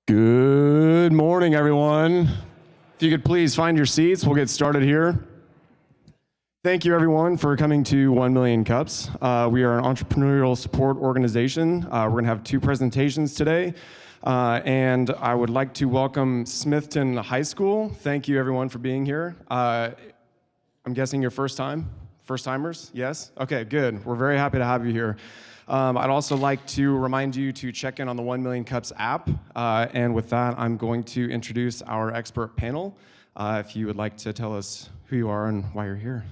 Good morning, everyone. If you could please find your seats, we'll get started here. Thank you, everyone, for coming to 1 Million Cups. We are an entrepreneurial support organization. We're going to have two presentations today, and I would like to welcome Smithton High School. Thank you, everyone, for being here. I'm guessing your first-timers? Yes? Okay, good. We're very happy to have you here. I'd also like to remind you to check in on the 1 Million Cups app. And with that, I'm going to introduce our expert panel. If you would like to tell us who you are and why you're here.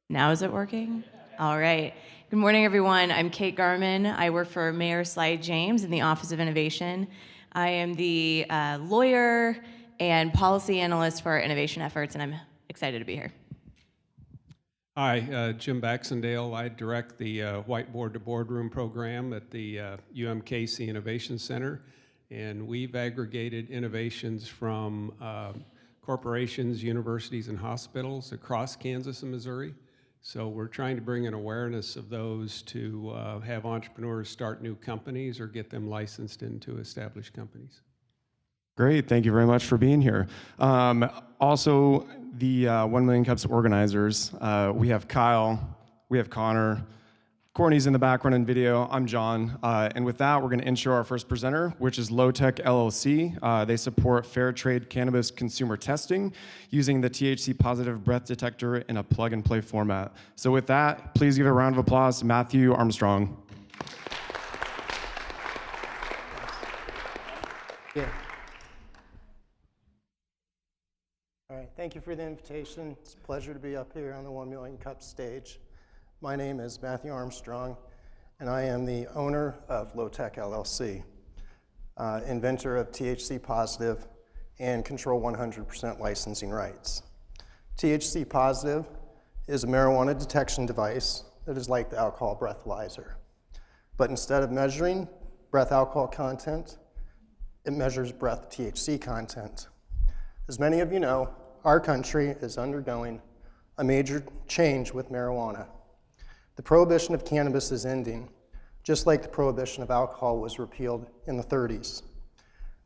Now is it working? All right. Good morning, everyone. I'm Kate Garman. I work for Mayor Slide James in the Office of Innovation. I am the lawyer and policy analyst for our innovation efforts, and I'm excited to be here. Hi, Jim Baxendale. I direct the Whiteboard to Boardroom program at the UMKC Innovation Center, and we've aggregated innovations from corporations, universities, and hospitals across Kansas and Missouri. So we're trying to bring an awareness of those to have entrepreneurs start new companies or get them licensed into established companies. Great, thank you very much for being here. Also, the 1 Million Cups organizers, we have Kyle, we have Connor, Courtney's in the background and video, I'm John, and with that, we're gonna intro our first presenter, which is Low-Tech LLC. They support fair trade cannabis consumer testing using the THC positive breath detector in a plug-and-play format. So with that, please give a round of applause to Matthew Armstrong. Yeah. All right, thank you for the invitation. It's a pleasure to be up here on the 1 Million Cup stage. My name is Matthew Armstrong, and I am the owner of Low-Tech LLC, inventor of THC positive and control 100% licensing rights. THC positive is a marijuana detection device that is like the alcohol breathalyzer. But instead of measuring breath alcohol content, it measures breath THC content. As many of you know, our country is undergoing a major change with marijuana. The prohibition of cannabis is ending, just like the prohibition of alcohol was repealed in the 30s.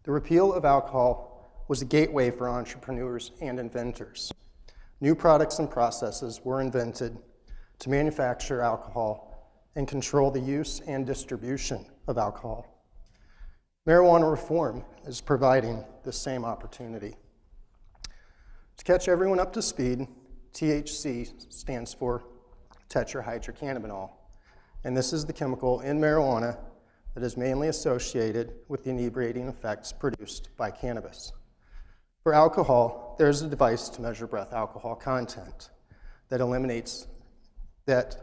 The repeal of alcohol was a gateway for entrepreneurs and inventors. New products and processes were invented to manufacture alcohol and control the use and distribution of alcohol. Marijuana reform is providing the same opportunity. To catch everyone up to speed, THC stands for tetrahydrocannabinol, and this is the chemical in marijuana that is mainly associated with the inebriating effects produced by cannabis. For alcohol, there's a device to measure breath alcohol content that eliminates that,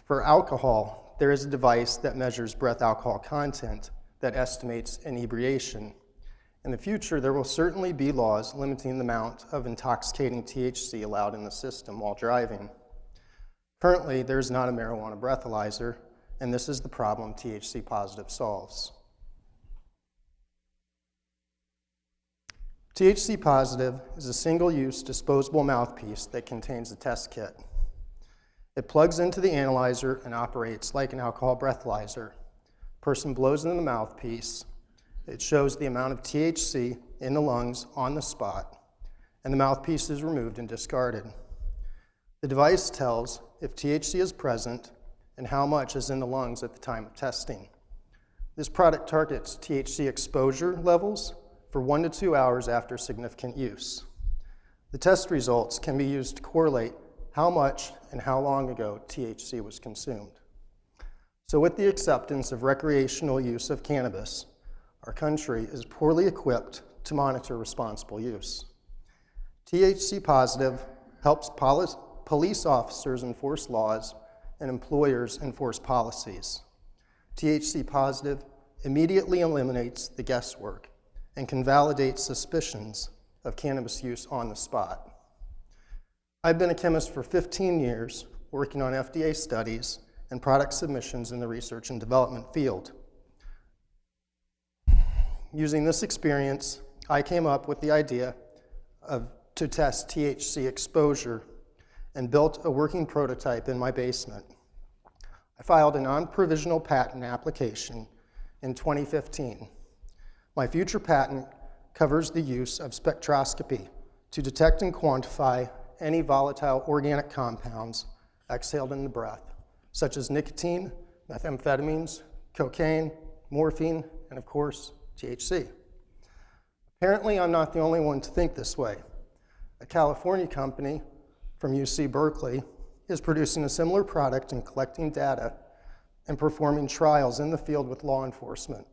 For alcohol, there is a device that measures breath alcohol content that estimates inebriation. In the future, there will certainly be laws limiting the amount of intoxicating THC allowed in the system while driving. Currently, there is not a marijuana breathalyzer, and this is the problem THC positive solves. THC positive is a single-use disposable mouthpiece that contains a test kit. It plugs into the analyzer and operates like an alcohol breathalyzer. Person blows in the mouthpiece. It shows the amount of THC in the lungs on the spot, and the mouthpiece is removed and discarded. The device tells if THC is present and how much is in the lungs at the time of testing. This product targets THC exposure levels for 1 to 2 hours after significant use. The test results can be used to correlate how much and how long ago THC was consumed. So with the acceptance of recreational use of cannabis, our country is poorly equipped to monitor responsible use. THC positive helps police officers enforce laws and employers enforce policies. THC positive immediately eliminates the guesswork and can validate suspicions of cannabis use on the spot. I've been a chemist for 15 years, working on FDA studies and product submissions in the research and development field. Using this experience, I came up with the idea to test THC exposure and built a working prototype in my basement. I filed a non-provisional patent application in 2015. My future patent covers the use of spectroscopy to detect and quantify any volatile organic compounds exhaled in the breath, such as nicotine, methamphetamines, cocaine, morphine, and of course, THC. Apparently, I'm not the only one to think this way. A California company from UC Berkeley is producing a similar product and collecting data and performing trials in the field with law enforcement.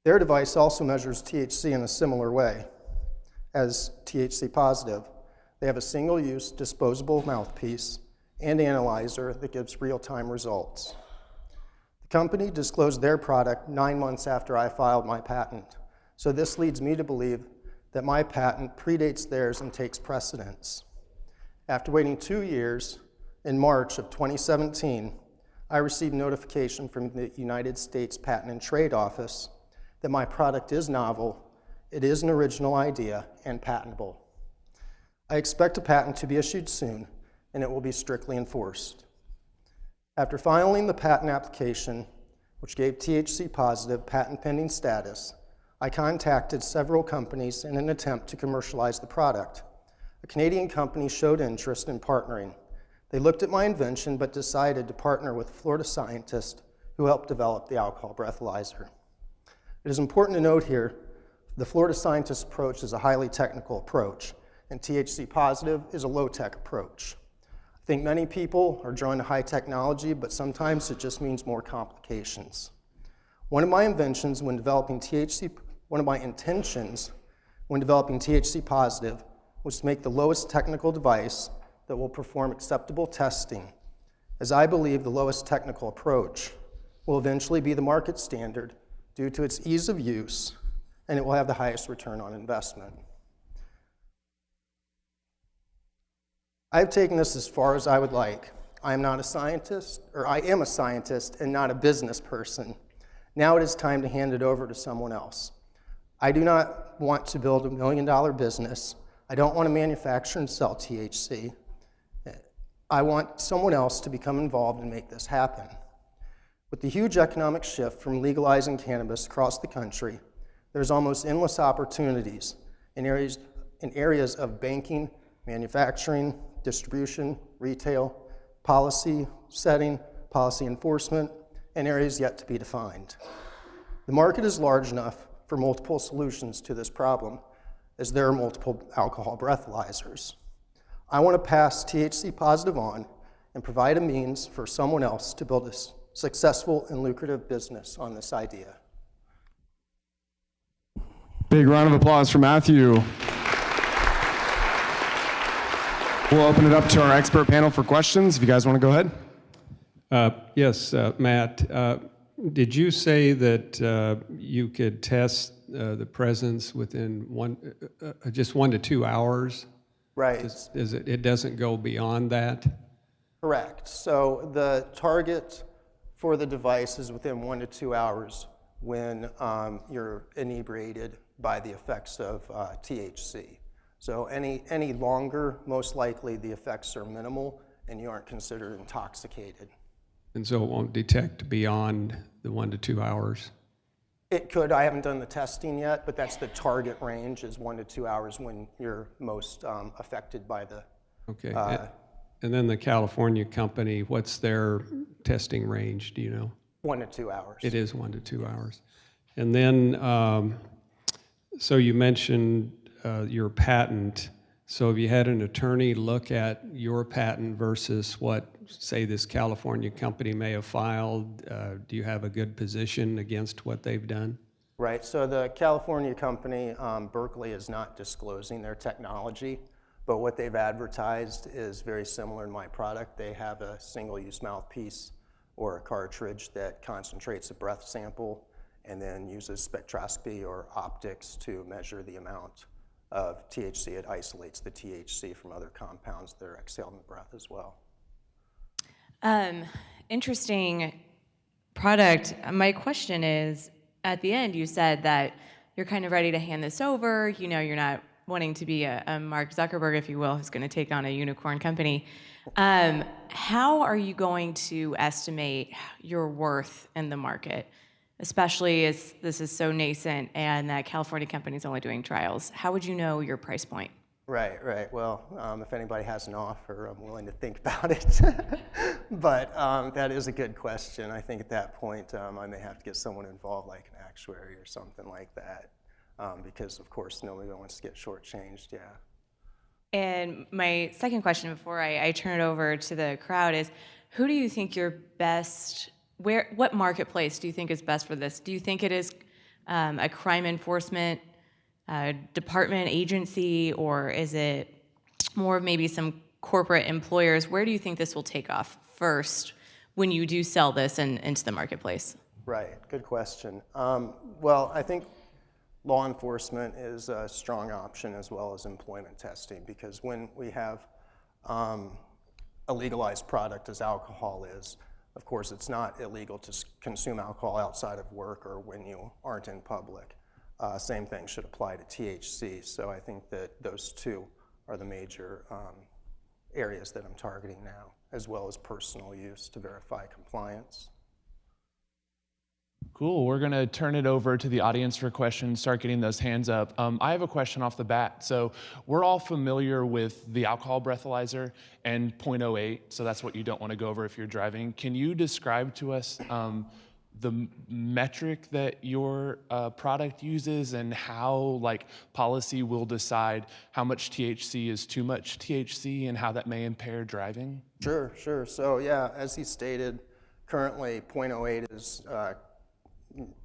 Their device also measures THC in a similar way as THC positive. They have a single-use disposable mouthpiece and analyzer that gives real-time results. The company disclosed their product 9 months after I filed my patent, so this leads me to believe that my patent predates theirs and takes precedence. After waiting 2 years, in March of 2017, I received notification from the United States Patent and Trade Office that my product is novel, it is an original idea, and patentable. I expect a patent to be issued soon, and it will be strictly enforced. After filing the patent application, which gave THC positive patent pending status, I contacted several companies in an attempt to commercialize the product. A Canadian company showed interest in partnering. They looked at my invention but decided to partner with a Florida scientist who helped develop the alcohol breathalyzer. It is important to note here, the Florida scientist's approach is a highly technical approach, and THC positive is a low-tech approach. I think many people are drawn to high technology, but sometimes it just means more complications. One of my intentions when developing THC positive was to make the lowest technical device that will perform acceptable testing, as I believe the lowest technical approach will eventually be the market standard due to its ease of use, and it will have the highest return on investment. I've taken this as far as I would like. I am a scientist and not a business person. Now it is time to hand it over to someone else. I do not want to build $1 million business. I don't want to manufacture and sell THC. I want someone else to become involved and make this happen. With the huge economic shift from legalizing cannabis across the country, there's almost endless opportunities in areas of banking, manufacturing, distribution, retail, policy setting, policy enforcement, and areas yet to be defined. The market is large enough for multiple solutions to this problem, as there are multiple alcohol breathalyzers. I want to pass THC positive on and provide a means for someone else to build a successful and lucrative business on this idea. Big round of applause for Matthew. We'll open it up to our expert panel for questions. If you guys want to go ahead. Yes, Matt, did you say that you could test the presence within just 1 to 2 hours? Right. It doesn't go beyond that? Correct. So the target for the device is within 1 to 2 hours when you're inebriated by the effects of THC. So any longer, most likely the effects are minimal and you aren't considered intoxicated. And so it won't detect beyond the 1 to 2 hours? It could. I haven't done the testing yet, but that's the target range is 1 to 2 hours when you're most affected by the... Okay. And then the California company, what's their testing range, do you know? 1 to 2 hours. It is 1 to 2 hours. And then, so you mentioned your patent. So if you had an attorney look at your patent versus what, say, this California company may have filed, do you have a good position against what they've done? Right. So the California company, Berkeley, is not disclosing their technology, but what they've advertised is very similar to my product. They have a single-use mouthpiece or a cartridge that concentrates a breath sample and then uses spectroscopy or optics to measure the amount of THC. It isolates the THC from other compounds that are exhaled in the breath as well. Interesting product. My question is, at the end, you said that you're kind of ready to hand this over. You know, you're not wanting to be a Mark Zuckerberg, if you will, who's going to take on a unicorn company. How are you going to estimate your worth in the market, especially as this is so nascent and that California company is only doing trials? How would you know your price point? Right. Well, if anybody has an offer, I'm willing to think about it. But that is a good question. I think at that point, I may have to get someone involved, like an actuary or something like that, because of course nobody wants to get shortchanged. Yeah. And my second question before I turn it over to the crowd is, who do you think your best, what marketplace do you think is best for this? Do you think it is a crime enforcement department, agency, or is it more of maybe some corporate employers? Where do you think this will take off first when you do sell this into the marketplace? Right, good question. Well, I think law enforcement is a strong option as well as employment testing, because when we have a legalized product as alcohol is, of course it's not illegal to consume alcohol outside of work or when you aren't in public. Same thing should apply to THC. So I think that those two are the major areas that I'm targeting now, as well as personal use to verify compliance. Cool. We're going to turn it over to the audience for questions, start getting those hands up. I have a question off the bat. So we're all familiar with the alcohol breathalyzer and 0.08, so that's what you don't want to go over if you're driving. Can you describe to us the metric that your product uses and how policy will decide how much THC is too much THC and how that may impair driving? Sure. So yeah, as he stated, currently 0.08 is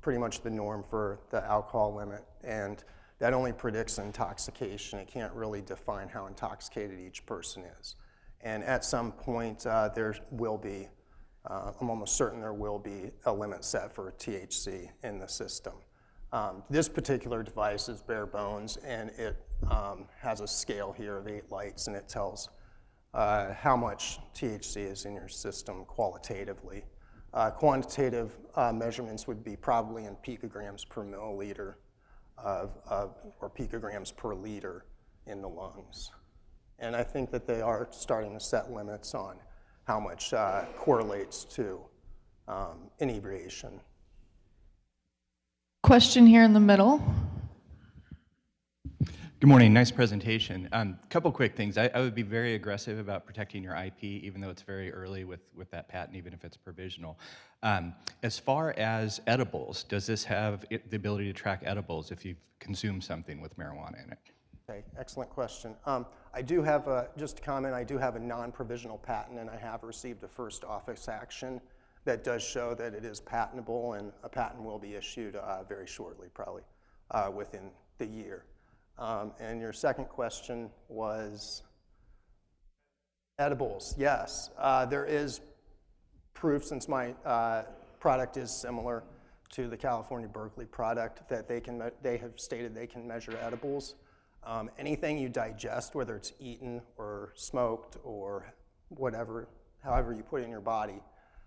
pretty much the norm for the alcohol limit, and that only predicts intoxication. It can't really define how intoxicated each person is. And at some point, there will be, I'm almost certain there will be a limit set for THC in the system. This particular device is bare bones, and it has a scale here of 8 lights, and it tells how much THC is in your system qualitatively. Quantitative measurements would be probably in picograms per milliliter or picograms per liter in the lungs. And I think that they are starting to set limits on how much correlates to inebriation. Question here in the middle. Good morning, nice presentation. Couple quick things. I would be very aggressive about protecting your IP, even though it's very early with that patent, even if it's provisional. As far as edibles, does this have the ability to track edibles if you've consumed something with marijuana in it? Okay, excellent question. I do have just to comment, I do have a non-provisional patent, and I have received a first office action that does show that it is patentable, and a patent will be issued very shortly, probably within the year. And your second question was edibles. Yes, there is proof, since my product is similar to the California Berkeley product, that they have stated they can measure edibles. Anything you digest, whether it's eaten or smoked or whatever, however you put it in your body,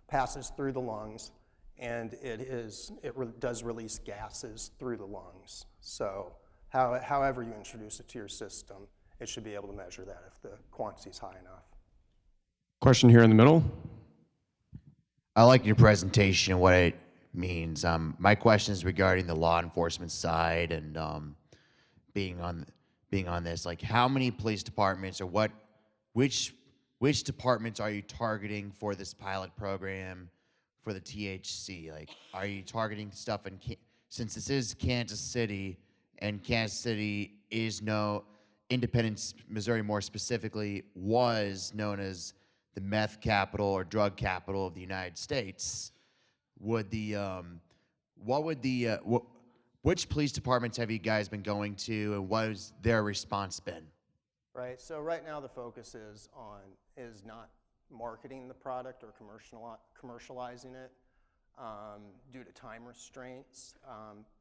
passes through the lungs, and it does release gases through the lungs. So however you introduce it to your system, it should be able to measure that if the quantity is high enough. Question here in the middle. I like your presentation and what it means. My question is regarding the law enforcement side and being on this. Like, how many police departments or which departments are you targeting for this pilot program for the THC? Like, are you targeting stuff since this is Kansas City, and Kansas City is Independence, Missouri more specifically, was known as the meth capital or drug capital of the United States. Which police departments have you guys been going to, and what has their response been? Right, so right now the focus is not marketing the product or commercializing it due to time restraints.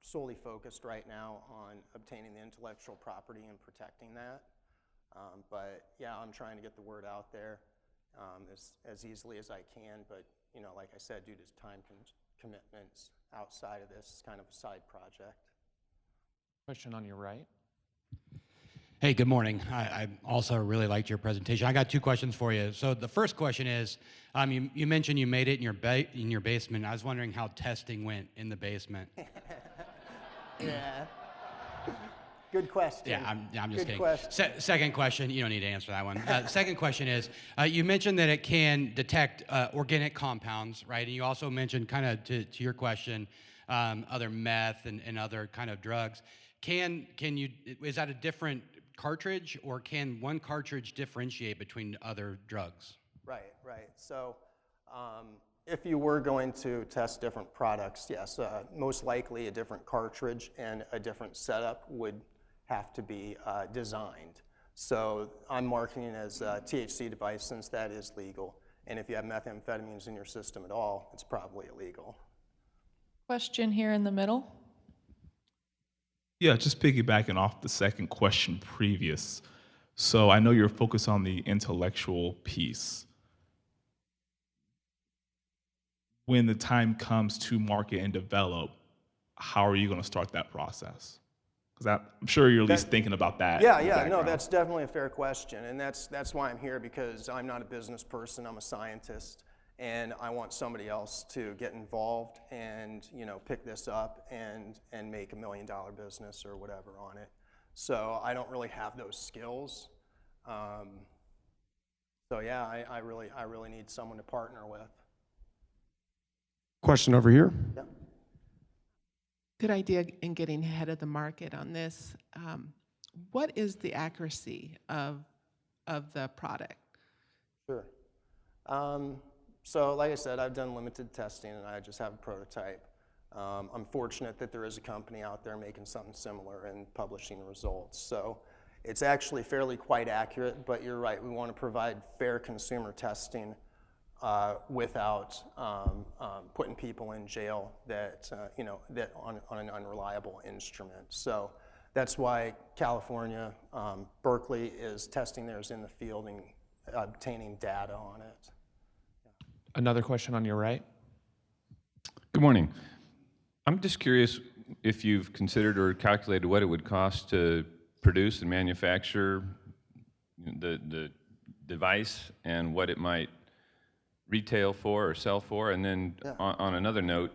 Solely focused right now on obtaining the intellectual property and protecting that. But yeah, I'm trying to get the word out there as easily as I can, but like I said, due to time commitments outside of this, kind of a side project. Question on your right. Hey, good morning. I also really liked your presentation. I got two questions for you. So the first question is, you mentioned you made it in your basement. I was wondering how testing went in the basement. Yeah. Good question. Yeah, I'm just Good kidding. question. Second question, you don't need to answer that one. Second question is, you mentioned that it can detect organic compounds, right? And you also mentioned, kind of to your question, other meth and other kind of drugs. Is that a different cartridge, or can one cartridge differentiate between other drugs? Right, right. So if you were going to test different products, yes, most likely a different cartridge and a different setup would have to be designed. So I'm marketing as a THC device since that is legal. And if you have methamphetamines in your system at all, it's probably illegal. Question here in the middle. Yeah, just piggybacking off the second question previous. So I know you're focused on the intellectual piece. When the time comes to market and develop, how are you going to start that process? Because I'm sure you're at least thinking about that. Yeah, yeah, no, that's definitely a fair question. And that's why I'm here, because I'm not a business person, I'm a scientist. And I want somebody else to get involved and pick this up and make $1 million business or whatever on it. So I don't really have those skills. So yeah, I really need someone to partner with. Question over here. Yeah. Good idea in getting ahead of the market on this. What is the accuracy of the product? Sure. So like I said, I've done limited testing and I just have a prototype. I'm fortunate that there is a company out there making something similar and publishing results. So it's actually fairly quite accurate, but you're right, we want to provide fair consumer testing without putting people in jail that on an unreliable instrument. So that's why California, Berkeley is testing theirs in the field and obtaining data on it. Another question on your right. Good morning. I'm just curious if you've considered or calculated what it would cost to produce and manufacture the device and what it might retail for or sell for, and then on another note,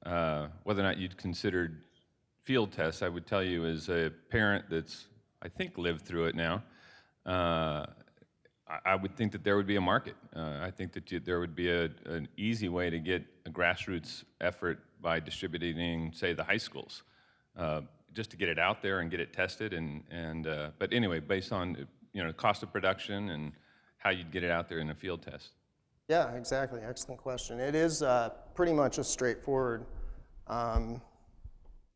whether or not you'd considered field tests. I would tell you, as a parent that's, I think, lived through it now, I would think that there would be a market. I think that there would be an easy way to get a grassroots effort by distributing, say, the high schools, just to get it out there and get it tested. But anyway, based on cost of production and how you'd get it out there in a field test. Yeah, exactly. Excellent question. It is pretty much a straightforward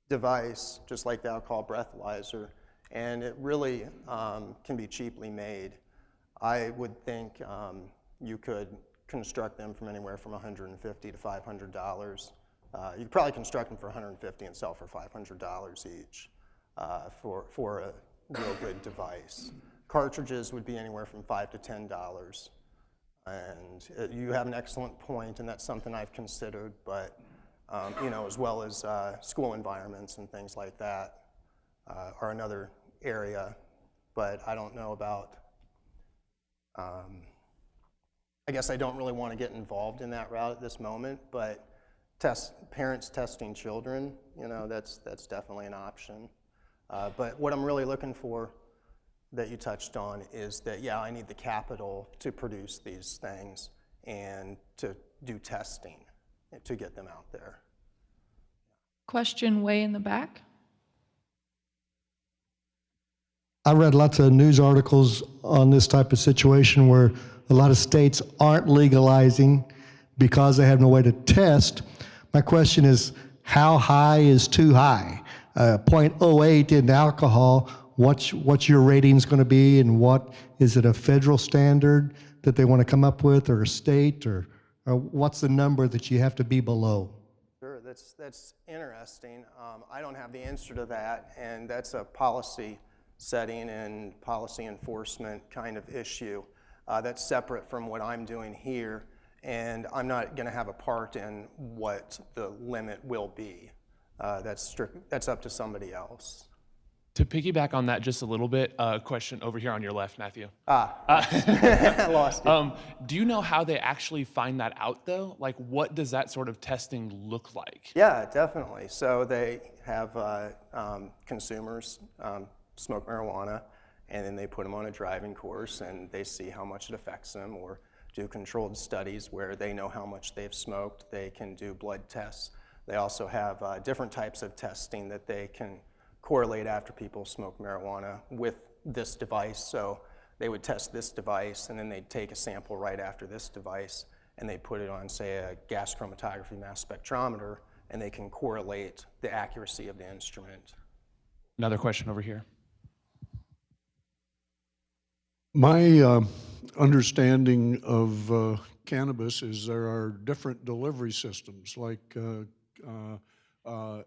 device, just like the alcohol breathalyzer, and it really can be cheaply made. I would think you could construct them from anywhere from $150 to $500. You could probably construct them for $150 and sell for $500 each for a real good device. Cartridges would be anywhere from $5 to $10. And you have an excellent point, and that's something I've considered, but as well as school environments and things like that are another area, but I don't know about, I guess I don't really want to get involved in that route at this moment, but parents testing children, that's definitely an option. But what I'm really looking for that you touched on is that, yeah, I need the capital to produce these things and to do testing to get them out there. Question way in the back. I read lots of news articles on this type of situation where a lot of states aren't legalizing because they have no way to test. My question is, how high is too high? 0.08 in alcohol, what's your ratings going to be, and is it a federal standard that they want to come up with, or a state, or what's the number that you have to be below? Sure, that's interesting. I don't have the answer to that, and that's a policy setting and policy enforcement kind of issue that's separate from what I'm doing here, and I'm not going to have a part in what the limit will be. That's up to somebody else. To piggyback on that just a little bit, question over here on your left, Matthew. Lost it. Do you know how they actually find that out, though? Like, what does that sort of testing look like? Yeah, definitely. So they have consumers smoke marijuana, and then they put them on a driving course, and they see how much it affects them, or do controlled studies where they know how much they've smoked. They can do blood tests. They also have different types of testing that they can correlate after people smoke marijuana with this device. So they would test this device, and then they'd take a sample right after this device, and they put it on, say, a gas chromatography mass spectrometer, and they can correlate the accuracy of the instrument. Another question over here. My understanding of cannabis is there are different delivery systems, like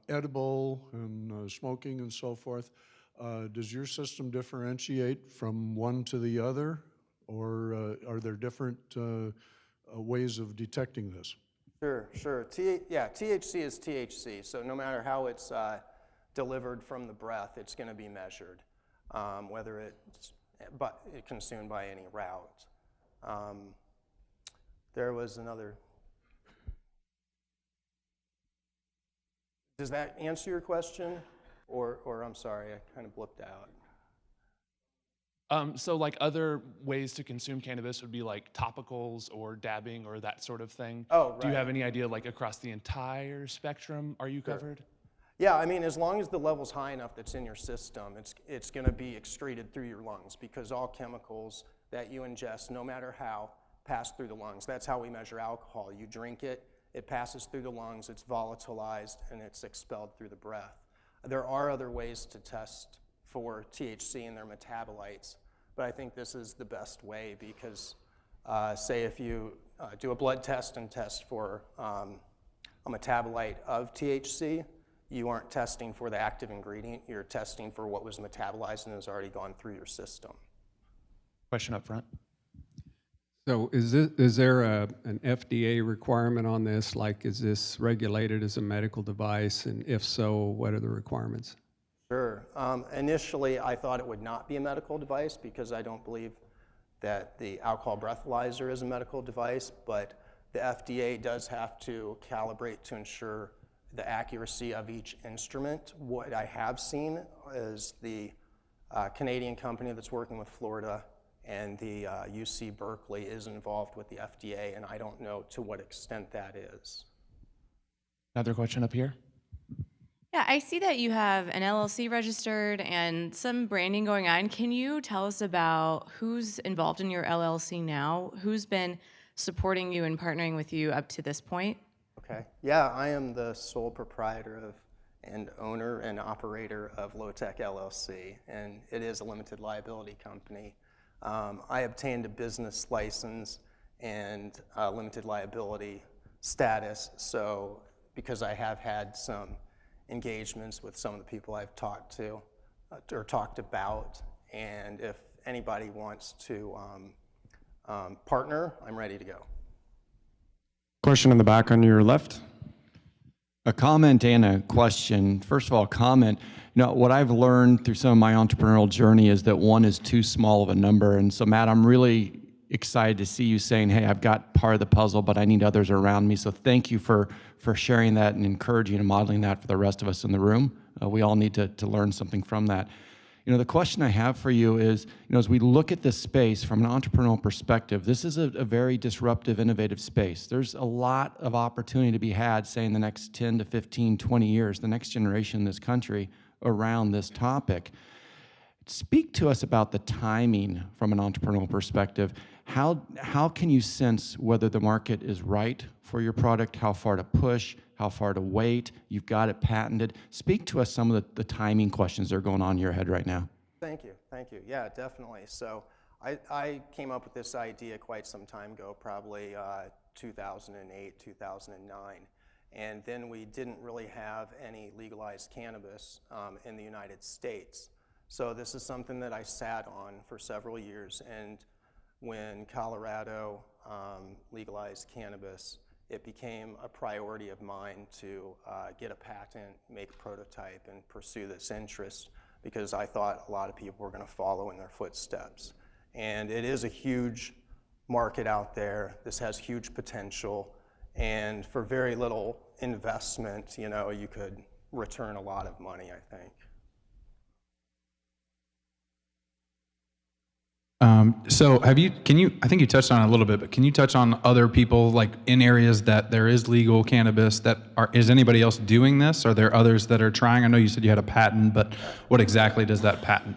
edible and smoking and so forth. Does your system differentiate from one to the other, or are there different ways of detecting this? Sure. THC is THC, so no matter how it's delivered from the breath, it's going to be measured, whether it's consumed by any route. There was another. Does that answer your question? Or I'm sorry, I kind of blipped out. So like other ways to consume cannabis would be like topicals or dabbing or that sort of thing. Oh, right. Do you have any idea, like across the entire spectrum, are you covered? Yeah, I mean, as long as the level's high enough that's in your system, it's going to be excreted through your lungs, because all chemicals that you ingest, no matter how, pass through the lungs. That's how we measure alcohol. You drink it, it passes through the lungs, it's volatilized, and it's expelled through the breath. There are other ways to test for THC and their metabolites, but I think this is the best way because, say if you do a blood test and test for a metabolite of THC, you aren't testing for the active ingredient, you're testing for what was metabolized and has already gone through your system. Question up front. So is there an FDA requirement on this? Like, is this regulated as a medical device? And if so, what are the requirements? Sure. Initially, I thought it would not be a medical device because I don't believe that the alcohol breathalyzer is a medical device, but the FDA does have to calibrate to ensure the accuracy of each instrument. What I have seen is the Canadian company that's working with Florida and the UC Berkeley is involved with the FDA, and I don't know to what extent that is. Another question up here. Yeah, I see that you have an LLC registered and some branding going on. Can you tell us about who's involved in your LLC now? Who's been supporting you and partnering with you up to this point? Okay. Yeah, I am the sole proprietor of and owner and operator of Low-Tech LLC, and it is a limited liability company. I obtained a business license and limited liability status, so because I have had some engagements with some of the people I've talked to or talked about, and if anybody wants to partner, I'm ready to go. Question in the back on your left. A comment and a question. First of all, comment. You know, what I've learned through some of my entrepreneurial journey is that one is too small of a number. And so, Matt, I'm really excited to see you saying, hey, I've got part of the puzzle, but I need others around me. So thank you for sharing that and encouraging and modeling that for the rest of us in the room. We all need to learn something from that. You know, the question I have for you is, you know, as we look at this space from an entrepreneurial perspective, this is a very disruptive, innovative space. There's a lot of opportunity to be had, say, in the next 10 to 15, 20 years, the next generation in this country around this topic. Speak to us about the timing from an entrepreneurial perspective. How can you sense whether the market is right for your product, how far to push, how far to wait? You've got it patented. Speak to us some of the timing questions that are going on in your head right now. Thank you. Yeah, definitely. So I came up with this idea quite some time ago, probably 2008, 2009. And then we didn't really have any legalized cannabis in the United States. So this is something that I sat on for several years. And when Colorado legalized cannabis, it became a priority of mine to get a patent, make a prototype, and pursue this interest because I thought a lot of people were going to follow in their footsteps. And it is a huge market out there. This has huge potential. And for very little investment, you know, you could return a lot of money, I think. So I think you touched on it a little bit, but can you touch on other people, like in areas that there is legal cannabis, is anybody else doing this? Are there others that are trying? I know you said you had a patent, but what exactly does that patent?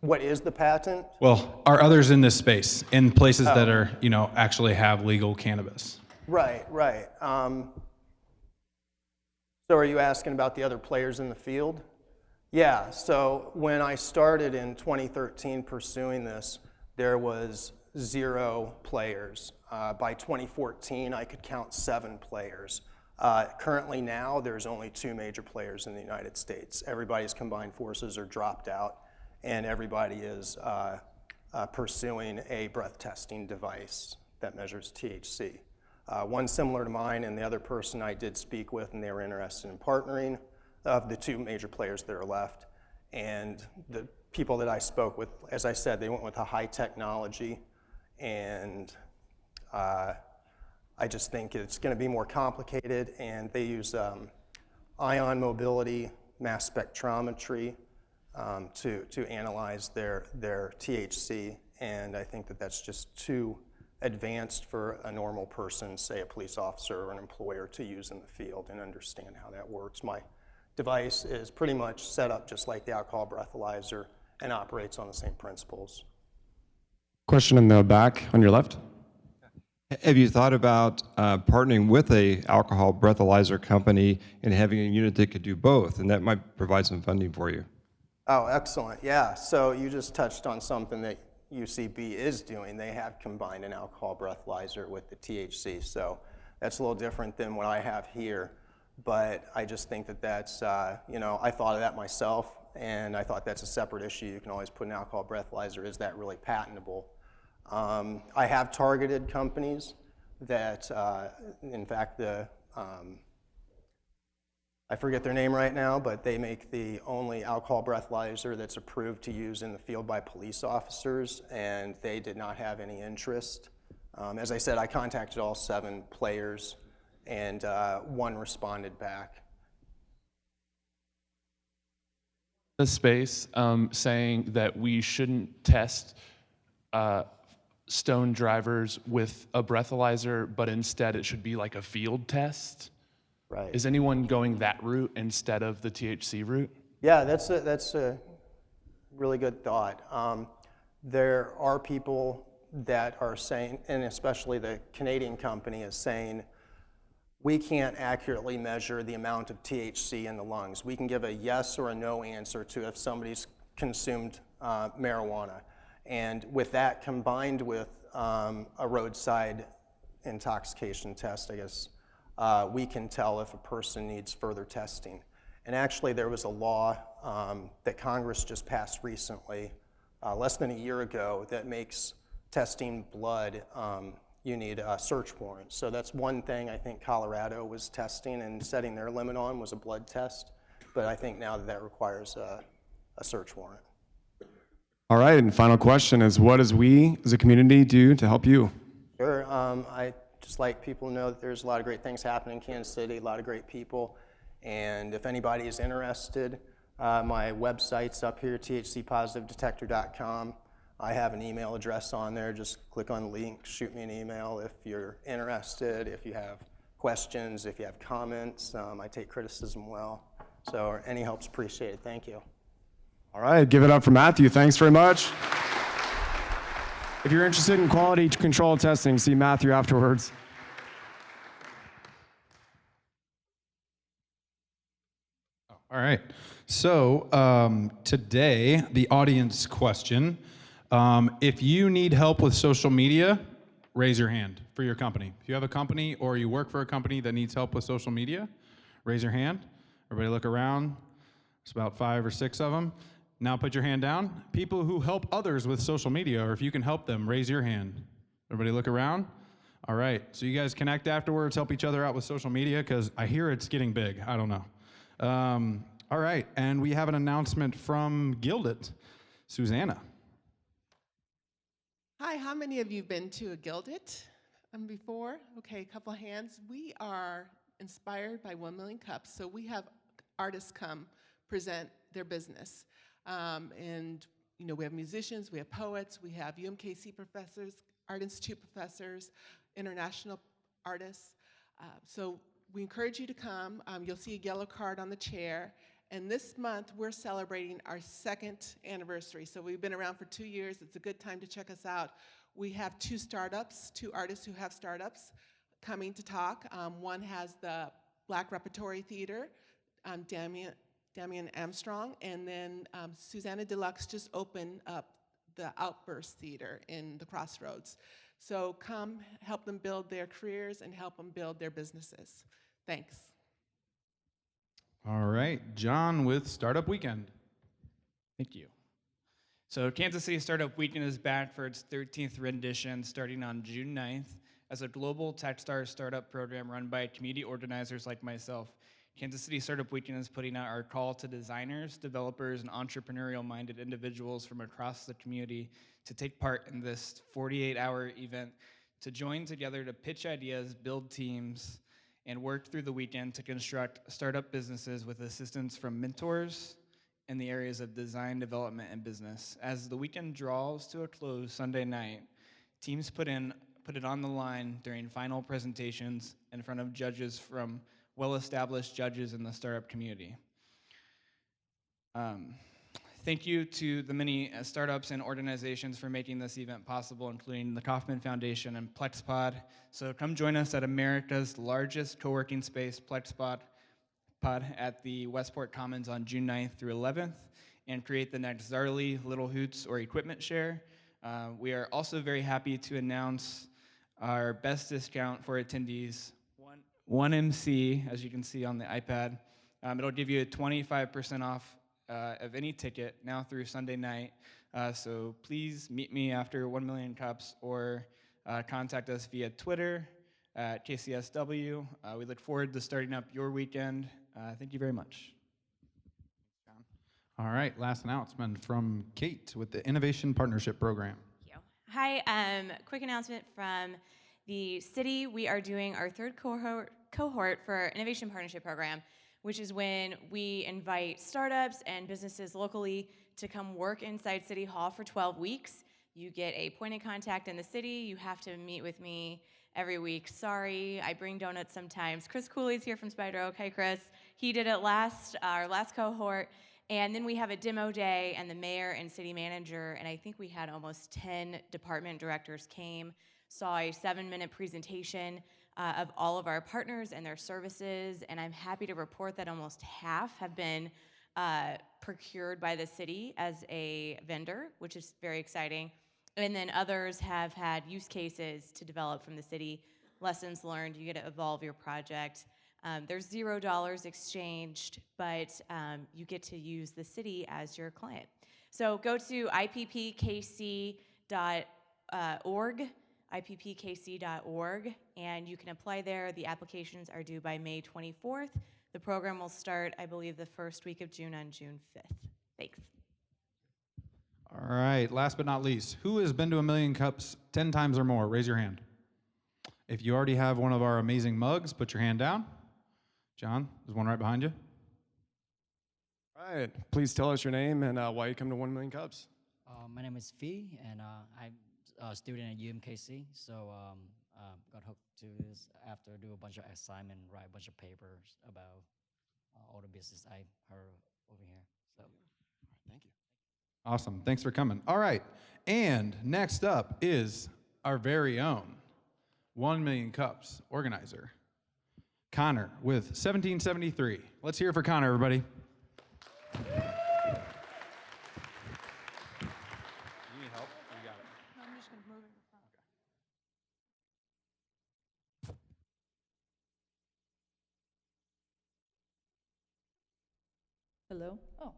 What is the patent? Well, are others in this space, in places that are, you know, actually have legal cannabis? Right, right. So are you asking about the other players in the field? Yeah, so when I started in 2013 pursuing this, there was 0 players. By 2014, I could count 7 players. Currently now, there's only 2 major players in the United States. Everybody's combined forces are dropped out, and everybody is pursuing a breath testing device that measures THC. One similar to mine, and the other person I did speak with, and they were interested in partnering, of the 2 major players that are left. And the people that I spoke with, as I said, they went with a high technology, and I just think it's going to be more complicated, and they use ion mobility, mass spectrometry to analyze their THC, and I think that that's just too advanced for a normal person, say a police officer or an employer, to use in the field and understand how that works. My device is pretty much set up just like the alcohol breathalyzer and operates on the same principles. Question in the back on your left. Have you thought about partnering with a alcohol breathalyzer company and having a unit that could do both, and that might provide some funding for you? Oh, excellent. Yeah, so you just touched on something that UCB is doing. They have combined an alcohol breathalyzer with the THC, so that's a little different than what I have here. But I just think that that's, you know, I thought of that myself, and I thought that's a separate issue. You can always put an alcohol breathalyzer. Is that really patentable? I have targeted companies that, in fact, I forget their name right now, but they make the only alcohol breathalyzer that's approved to use in the field by police officers, and they did not have any interest. As I said, I contacted all 7 players, and 1 responded back. The space saying that we shouldn't test stone drivers with a breathalyzer, but instead it should be like a field test. Right. Is anyone going that route instead of the THC route? Yeah, that's a really good thought. There are people that are saying, and especially the Canadian company is saying, we can't accurately measure the amount of THC in the lungs. We can give a yes or a no answer to if somebody's consumed marijuana. And with that combined with a roadside intoxication test, I guess, we can tell if a person needs further testing. And actually there was a law that Congress just passed recently, less than a year ago, that makes testing blood, you need a search warrant. So that's one thing I think Colorado was testing and setting their limit on was a blood test. But I think now that requires a search warrant. All right, and final question is, what does we as a community do to help you? Sure, I just like people to know that there's a lot of great things happening in Kansas City, a lot of great people. And if anybody is interested, my website's up here, thcpositivedetector.com. I have an email address on there. Just click on the link, shoot me an email if you're interested, if you have questions, if you have comments. I take criticism well. So any help's appreciated. Thank you. All right, give it up for Matthew. Thanks very much. If you're interested in quality control testing, see Matthew afterwards. All right. So today, the audience question. If you need help with social media, raise your hand for your company. If you have a company or you work for a company that needs help with social media, raise your hand. Everybody look around. There's about 5 or 6 of them. Now put your hand down. People who help others with social media, or if you can help them, raise your hand. Everybody look around. All right, so you guys connect afterwards, help each other out with social media, because I hear it's getting big. I don't know. All right, and we have an announcement from Gilded. Susanna. Hi, how many of you have been to a Gilded before? Okay, a couple of hands. We are inspired by 1 Million Cups, so we have artists come present their business. And you know, we have musicians, we have poets, we have UMKC professors, Art Institute professors, international artists. So we encourage you to come. You'll see a yellow card on the chair. And this month, we're celebrating our 2nd anniversary. So we've been around for 2 years. It's a good time to check us out. We have 2 startups, 2 artists who have startups coming to talk. One has the Black Repertory Theater, Damian Armstrong, and then Susanna Deluxe just opened up the Outburst Theater in the Crossroads. So come help them build their careers and help them build their businesses. Thanks. All right, John with Startup Weekend. Thank you. So Kansas City Startup Weekend is back for its 13th rendition starting on June 9th as a global Techstars startup program run by community organizers like myself. Kansas City Startup Weekend is putting out our call to designers, developers, and entrepreneurial-minded individuals from across the community to take part in this 48-hour event to join together to pitch ideas, build teams, and work through the weekend to construct startup businesses with assistance from mentors in the areas of design, development, and business. As the weekend draws to a close Sunday night, teams put it on the line during final presentations in front of judges from well-established judges in the startup community. Thank you to the many startups and organizations for making this event possible, including the Kauffman Foundation and PlexPod. So come join us at America's largest co-working space, PlexPod, at the Westport Commons on June 9th through 11th, and create the next Zarly, Little Hoots, or Equipment Share. We are also very happy to announce our best discount for attendees, 1MC, as you can see on the iPad. It'll give you a 25% off of any ticket now through Sunday night. So please meet me after 1 Million Cups or contact us via Twitter at KCSW. We look forward to starting up your weekend. Thank you very much. All right, last announcement from Kate with the Innovation Partnership Program. Thank you. Hi, quick announcement from the city. We are doing our 3rd cohort for Innovation Partnership Program, which is when we invite startups and businesses locally to come work inside City Hall for 12 weeks. You get a point of contact in the city. You have to meet with me every week. Sorry, I bring donuts sometimes. Chris Cooley's here from Spider Oak. Hi, Chris. He did it our last cohort. And then we have a demo day, and the mayor and city manager, and I think we had almost 10 department directors came, saw a 7-minute presentation of all of our partners and their services, and I'm happy to report that almost half have been procured by the city as a vendor, which is very exciting. And then others have had use cases to develop from the city, lessons learned. You get to evolve your project. There's $0 exchanged, but you get to use the city as your client. So go to ippkc.org, ippkc.org, and you can apply there. The applications are due by May 24th. The program will start, I believe, the first week of June on June 5th. Thanks. All right, last but not least, who has been to 1 Million Cups 10 times or more? Raise your hand. If you already have one of our amazing mugs, put your hand down. John, there's one right behind you. All right, please tell us your name and why you come to 1 Million Cups. My name is Fee, and I'm a student at UMKC, so got hooked to this after do a bunch of assignment, write a bunch of papers about all the business I heard over here. So, thank you. Awesome, thanks for coming. All right, and next up is our very own 1 Million Cups organizer, Connor with 1773. Let's hear it for Connor, everybody. Hello? Oh,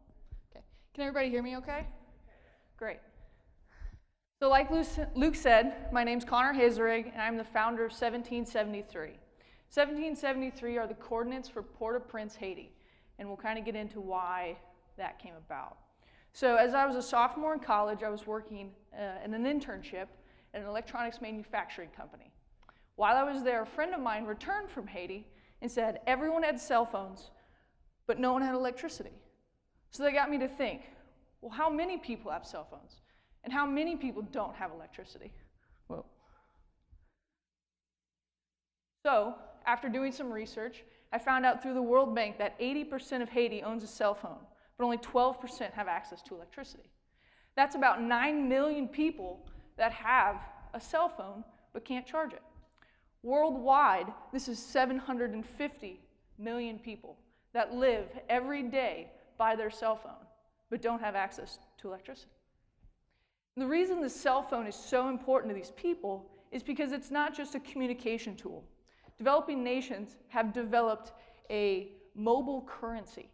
okay. Can everybody hear me okay? Great. So like Luke said, my name's Connor Hazerig, and I'm the founder of 1773. 1773 are the coordinates for Port-au-Prince, Haiti. and we'll kind of get into why that came about. So as I was a sophomore in college, I was working in an internship at an electronics manufacturing company. While I was there, a friend of mine returned from Haiti and said everyone had cell phones, but no one had electricity. So that got me to think, well, how many people have cell phones? And how many people don't have electricity? Well, so after doing some research, I found out through the World Bank that 80% of Haiti owns a cell phone, but only 12% have access to electricity. That's about 9 million people that have a cell phone but can't charge it. Worldwide, this is 750 million people that live every day by their cell phone but don't have access to electricity. And the reason the cell phone is so important to these people is because it's not just a communication tool. Developing nations have developed a mobile currency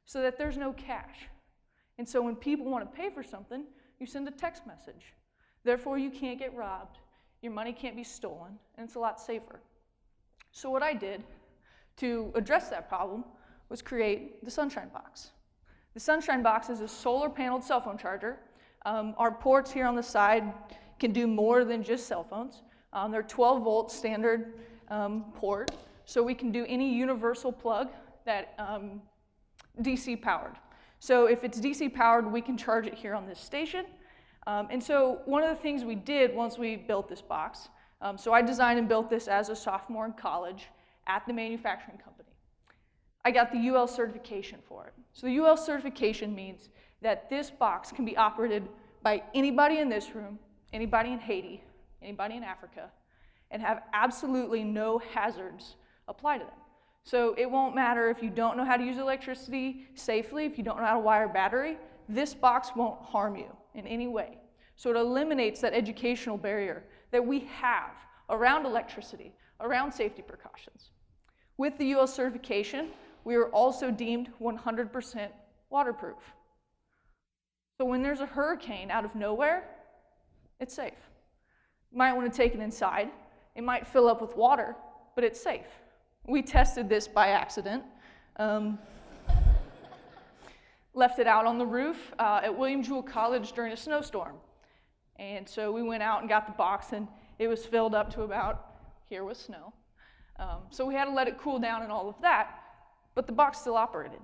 so that there's no cash. And so when people want to pay for something, you send a text message. Therefore, you can't get robbed, your money can't be stolen, and it's a lot safer. So what I did to address that problem was create the Sunshine Box. The Sunshine Box is a solar-paneled cell phone charger. Our ports here on the side can do more than just cell phones. They're 12-volt standard port, so we can do any universal plug that DC powered. So if it's DC powered, we can charge it here on this station. And so one of the things we did once we built this box, so I designed and built this as a sophomore in college at the manufacturing company. I got the UL certification for it. So the UL certification means that this box can be operated by anybody in this room, anybody in Haiti, anybody in Africa, and have absolutely no hazards apply to them. So it won't matter if you don't know how to use electricity safely, if you don't know how to wire a battery, this box won't harm you in any way. So it eliminates that educational barrier that we have around electricity, around safety precautions. With the UL certification, we are also deemed 100% waterproof. So when there's a hurricane out of nowhere, it's safe. You might want to take it inside. It might fill up with water, but it's safe. We tested this by accident. Left it out on the roof at William Jewell College during a snowstorm. And so we went out and got the box, and it was filled up to about here with snow. So we had to let it cool down and all of that, but the box still operated.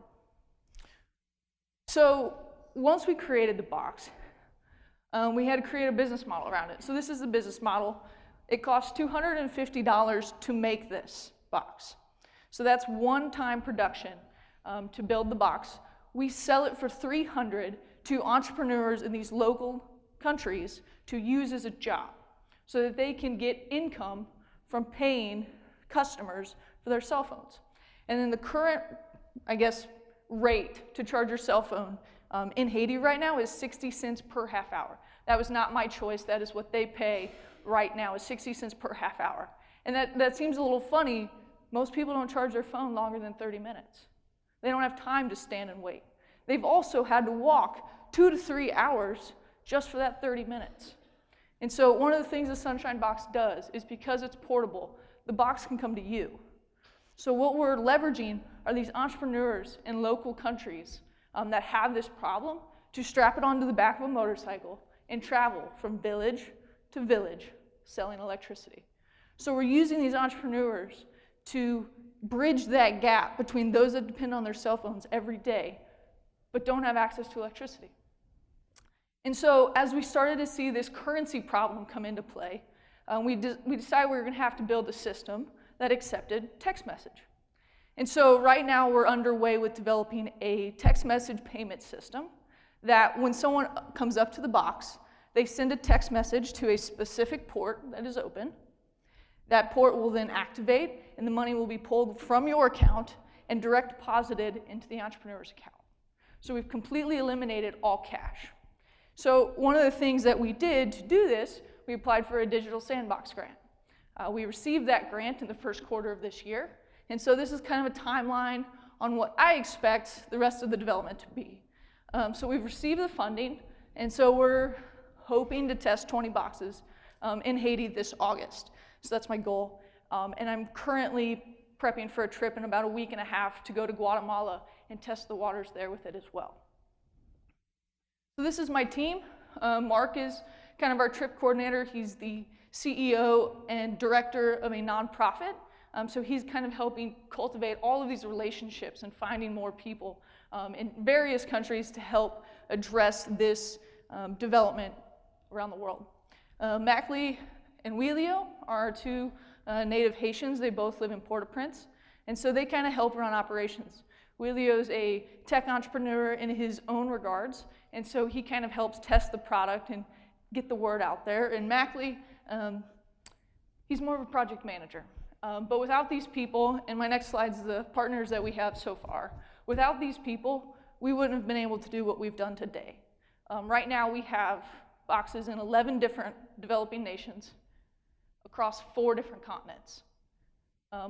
So once we created the box, we had to create a business model around it. So this is the business model. It costs $250 to make this box. So that's one-time production to build the box. We sell it for $300 to entrepreneurs in these local countries to use as a job so that they can get income from paying customers for their cell phones. And then the current, I guess, rate to charge your cell phone in Haiti right now is 60 cents per half hour. That was not my choice. That is what they pay right now, is 60 cents per half hour. And that seems a little funny. Most people don't charge their phone longer than 30 minutes. They don't have time to stand and wait. They've also had to walk 2 to 3 hours just for that 30 minutes. And so one of the things the Sunshine Box does is because it's portable, the box can come to you. So what we're leveraging are these entrepreneurs in local countries that have this problem to strap it onto the back of a motorcycle and travel from village to village selling electricity. So we're using these entrepreneurs to bridge that gap between those that depend on their cell phones every day but don't have access to electricity. And so as we started to see this currency problem come into play, we decided we were going to have to build a system that accepted text message. And so right now we're underway with developing a text message payment system that when someone comes up to the box, they send a text message to a specific port that is open. That port will then activate, and the money will be pulled from your account and direct deposited into the entrepreneur's account. So we've completely eliminated all cash. So one of the things that we did to do this, we applied for a digital sandbox grant. We received that grant in the first quarter of this year. And so this is kind of a timeline on what I expect the rest of the development to be. So we've received the funding, and so we're hoping to test 20 boxes in Haiti this August. So that's my goal. And I'm currently prepping for a trip in about a week and a half to go to Guatemala and test the waters there with it as well. So this is my team. Mark is kind of our trip coordinator. He's the CEO and director of a nonprofit. So he's kind of helping cultivate all of these relationships and finding more people in various countries to help address this development around the world. Mackley and Wheelio are our two native Haitians. They both live in Port-au-Prince, and so they kind of help run operations. Wheelio's a tech entrepreneur in his own regards, and so he kind of helps test the product and get the word out there. And Mackley, he's more of a project manager. But without these people, and my next slide is the partners that we have so far, without these people, we wouldn't have been able to do what we've done today. Right now we have boxes in 11 different developing nations across 4 different continents.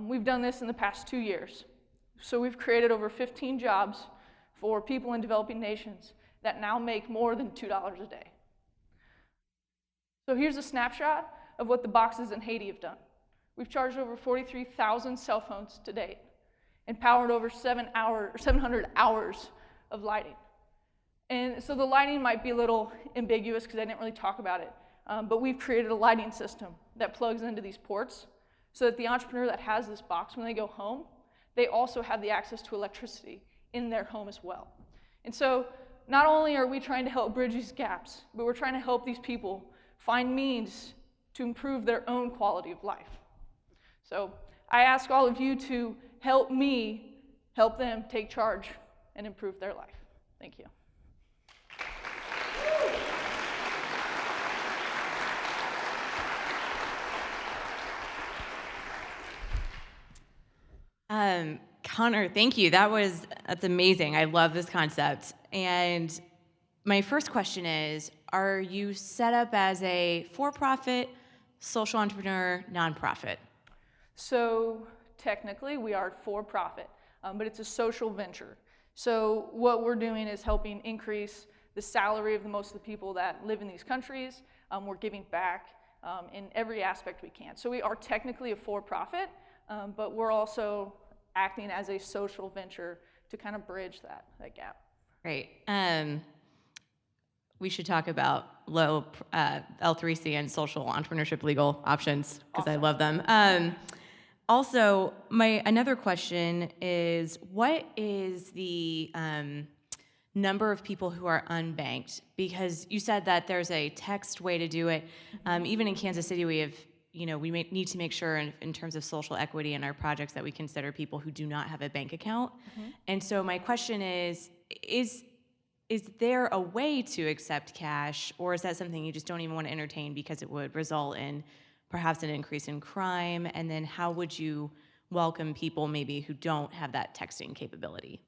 We've done this in the past 2 years. So we've created over 15 jobs for people in developing nations that now make more than $2 a day. So here's a snapshot of what the boxes in Haiti have done. We've charged over 43,000 cell phones to date and powered over 700 hours of lighting. And so the lighting might be a little ambiguous because I didn't really talk about it, but we've created a lighting system that plugs into these ports so that the entrepreneur that has this box, when they go home, they also have the access to electricity in their home as well. And so not only are we trying to help bridge these gaps, but we're trying to help these people find means to improve their own quality of life. So I ask all of you to help me help them take charge and improve their life. Thank you. Connor, thank you. That's amazing. I love this concept. And my first question is, are you set up as a for-profit, social entrepreneur, nonprofit? So technically we are for-profit, but it's a social venture. So what we're doing is helping increase the salary of most of the people that live in these countries. We're giving back in every aspect we can. So we are technically a for-profit, but we're also acting as a social venture to kind of bridge that gap. Great. We should talk about low L3C and social entrepreneurship legal options because I love them. Also, another question is, what is the number of people who are unbanked? Because you said that there's a text way to do it. Even in Kansas City, we have, we need to make sure in terms of social equity in our projects that we consider people who do not have a bank account. And so my question is there a way to accept cash, or is that something you just don't even want to entertain because it would result in perhaps an increase in crime? And then how would you welcome people maybe who don't have that texting capability?